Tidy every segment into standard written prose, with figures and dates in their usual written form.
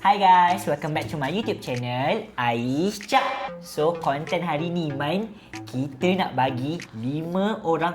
Hi guys, welcome back to my YouTube channel Aish Cak. So, konten hari ni kita nak bagi 10 orang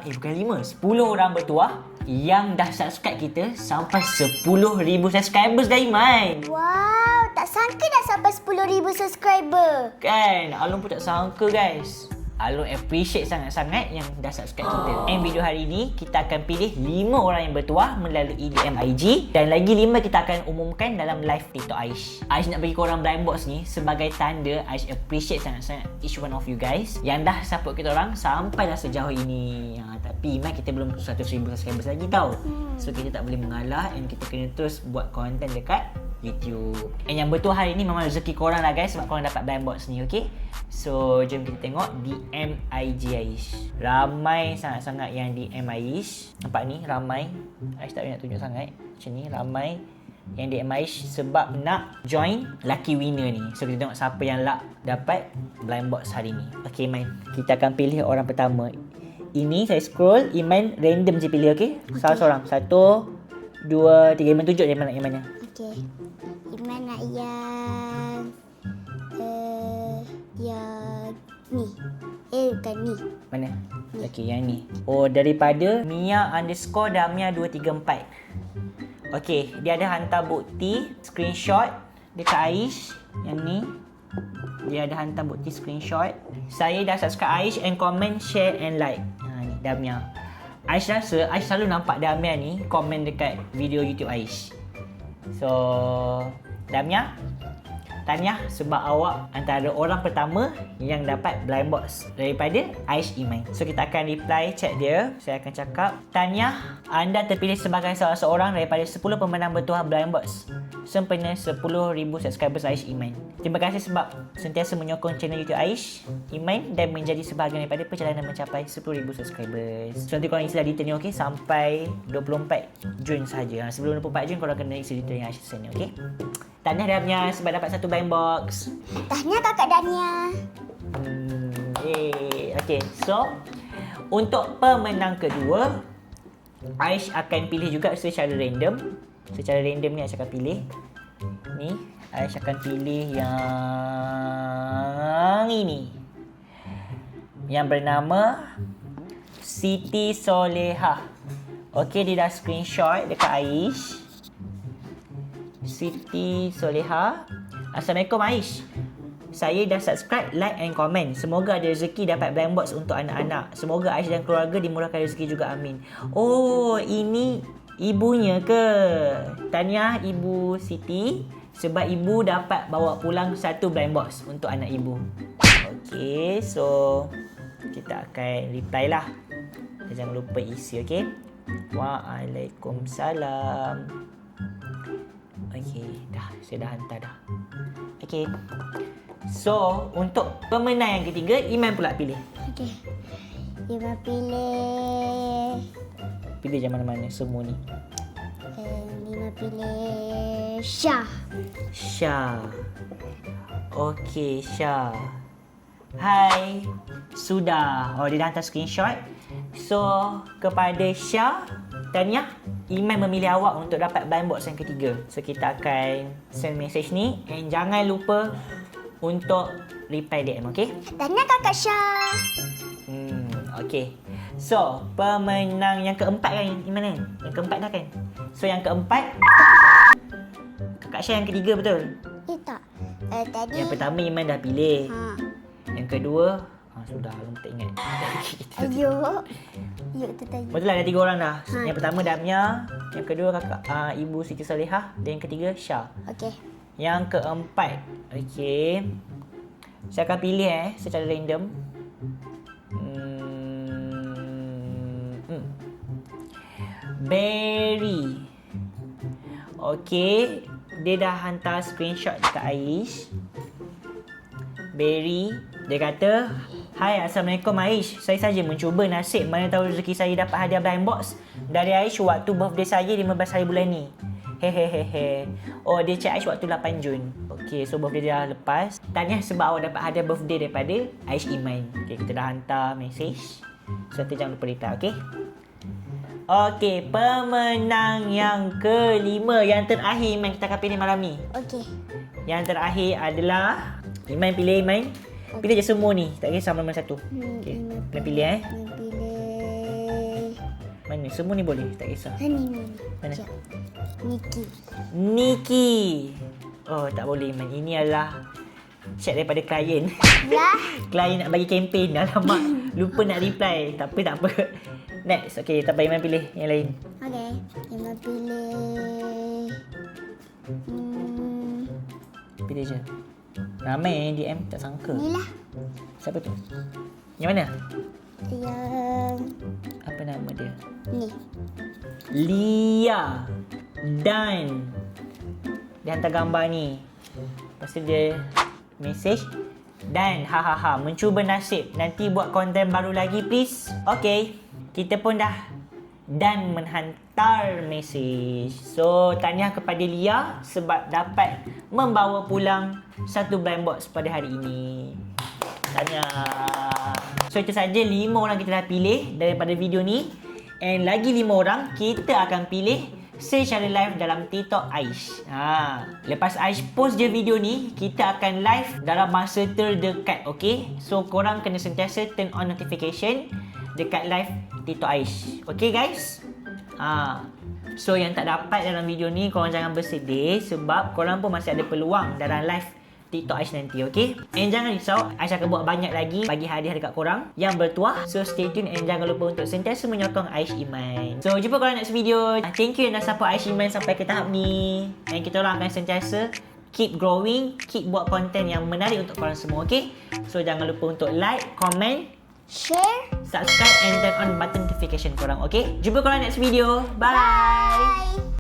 bertuah yang dah subscribe kita sampai 10,000 subscribers dah Iman. Wow, tak sangka dah sampai 10,000 subscriber. Kan, Alun pun tak sangka guys. Alun appreciate sangat-sangat yang dah subscribe kita. And video hari ni kita akan pilih 5 orang yang bertuah melalui DM IG. Dan lagi 5 kita akan umumkan dalam live TikTok Aish. Aish nak bagi korang blind box ni sebagai tanda Aish appreciate sangat-sangat each one of you guys yang dah support kita orang sampai dah sejauh ini. Tapi Iman kita belum 100,000 subscribers lagi tau. So kita tak boleh mengalah and kita kena terus buat konten dekat YouTube. And yang bertuah hari ni memang rezeki korang lah guys sebab korang dapat blind box ni, okay? So jom kita tengok DM IG Aish. Ramai sangat-sangat yang DM Aish. Nampak ni ramai. Aish tak nak tunjuk sangat. Macam ni ramai yang DM Aish sebab nak join lucky winner ni. So kita tengok siapa yang dapat blind box hari ni. Okay Iman, kita akan pilih orang pertama. Ini saya scroll, Iman random je pilih, okay? Salah seorang. 1, 2, 3. Iman tunjuk je mana Iman yang. Okay. Iman nak yang ni. Bukan ni. Mana? Okey, yang ni. Oh, daripada Mia_Damia234. Okey, dia ada hantar bukti screenshot dekat Aish yang ni. Dia ada hantar bukti screenshot. Saya dah subscribe Aish and comment, share and like. Ni Damia. Aish rasa Aish selalu nampak Damia ni komen dekat video YouTube Aish. So, Damia, tahniah sebab awak antara orang pertama yang dapat blind box daripada Aish Iman. So kita akan reply chat dia. Saya akan cakap, tahniah, anda terpilih sebagai salah seorang daripada 10 pemenang bertuah blind box sempena 10,000 subscribers Aish Iman. Terima kasih sebab sentiasa menyokong channel YouTube Aish Iman dan menjadi sebahagian daripada perjalanan mencapai 10,000 subscribers. So nanti korang isi detail ni, okay? Sampai 24 Jun sahaja. Sebelum 24 Jun korang kena isi detail yang Aish send ni, okay? Tahniah Damia sebab dapat satu blind box. Tahniah kakak Dania. Okay, so untuk pemenang kedua, Aish akan pilih juga secara random. Secara random ni Aish akan pilih. Ni, Aish akan pilih yang ini. Yang bernama Siti Solehah. Okay, dia dah screenshot dekat Aish. Siti Solehah. Assalamualaikum Aish. Saya dah subscribe, like and comment. Semoga ada rezeki dapat blind box untuk anak-anak. Semoga Aish dan keluarga dimurahkan rezeki juga, amin. Oh, ini ibunya ke? Tahniah Ibu Siti sebab ibu dapat bawa pulang satu blind box untuk anak ibu. Okay, so kita akan reply lah. Jangan lupa isi, okay? Waalaikumsalam. Okay, saya dah hantar dah. Okay. So, untuk pemenang yang ketiga, Iman pula pilih. Okay. Iman pilih. Pilih je mana-mana semua ni. Iman pilih Syah. Syah. Okay, Syah. Hai. Sudah. Oh, dia dah hantar screenshot. So, kepada Syah, tahniah. Iman memilih awak untuk dapat blind box yang ketiga. So kita akan send message ni and jangan lupa untuk reply DM, okay? Tahniah kakak Syah. Okay. So, pemenang yang keempat kan Iman kan? Yang keempat dah kan? So yang keempat kakak Syah yang ketiga, betul? Tak. Tadi Yang pertama Iman dah pilih. Yang kedua sudah, Alun tak ingat. Ayuh tu tadi. Betul lah, ada 3 orang dah. Yang pertama Damia, yang kedua kakak Ibu Siti Solehah dan yang ketiga Syah. Okey. Yang keempat, okey. Saya akan pilih secara random. Berry. Okey, dia dah hantar screenshot dekat Aish. Berry, dia kata, hai, Assalamualaikum Aish. Saya saja mencuba nasib, mana tahu rezeki saya dapat hadiah blind box dari Aish waktu birthday saya 15 hari bulan ni. Hehehehe. Oh, dia chat Aish waktu 8 Jun. Okay, so birthday dia dah lepas. Tahniah sebab awak dapat hadiah birthday daripada Aish Iman. Okay, kita dah hantar message. So, nanti jangan lupa reply, okay? Okey, pemenang yang kelima, yang terakhir Iman kita akan pilih malam ni. Okey. Yang terakhir adalah Iman pilih Iman. Pilih je semua ni, tak kisah mana satu. Okey, Iman pilih Iman pilih. Mana? Semua ni boleh, tak kisah. Ni. Mana? Sekejap. Niki. Niki. Oh, tak boleh Iman. Ini adalah chat daripada klien. Lah. Klien nak bagi kempen. Alamak, lupa nak reply. Tak apa. Next. Okey, tak apa Iman pilih yang lain. Okey. Iman pilih. Pilih je. Ramai yang DM, tak sangka. Ni lah. Siapa tu? Yang mana? Yang Apa nama dia? ni. Lia Dan. Dia hantar gambar ni. Lepas tu dia message. Dan hahaha, mencuba nasib. Nanti buat konten baru lagi please. Okay, kita pun dah dan menghantar mesej. So, tahniah kepada Lia sebab dapat membawa pulang satu blind box pada hari ini. Tahniah. So, itu saja 5 orang kita dah pilih daripada video ni. And lagi 5 orang kita akan pilih secara live dalam TikTok Aish. Lepas Aish post je video ni, kita akan live dalam masa terdekat, okay? So, korang kena sentiasa turn on notification dekat live TikTok Aish. Okay guys? So yang tak dapat dalam video ni, korang jangan bersedih sebab korang pun masih ada peluang dalam live TikTok Aish nanti, okay? And jangan risau, Aish akan buat banyak lagi bagi hadiah dekat korang yang bertuah. So stay tune and jangan lupa untuk sentiasa menyokong Aish Iman. So jumpa korang next video. Thank you yang dah support Aish Iman sampai ke tahap ni. And kita orang akan sentiasa keep growing, keep buat konten yang menarik untuk korang semua, okay? So jangan lupa untuk like, comment, Share. subscribe and turn on button notification korang, okay? Jumpa korang next video. Bye! Bye.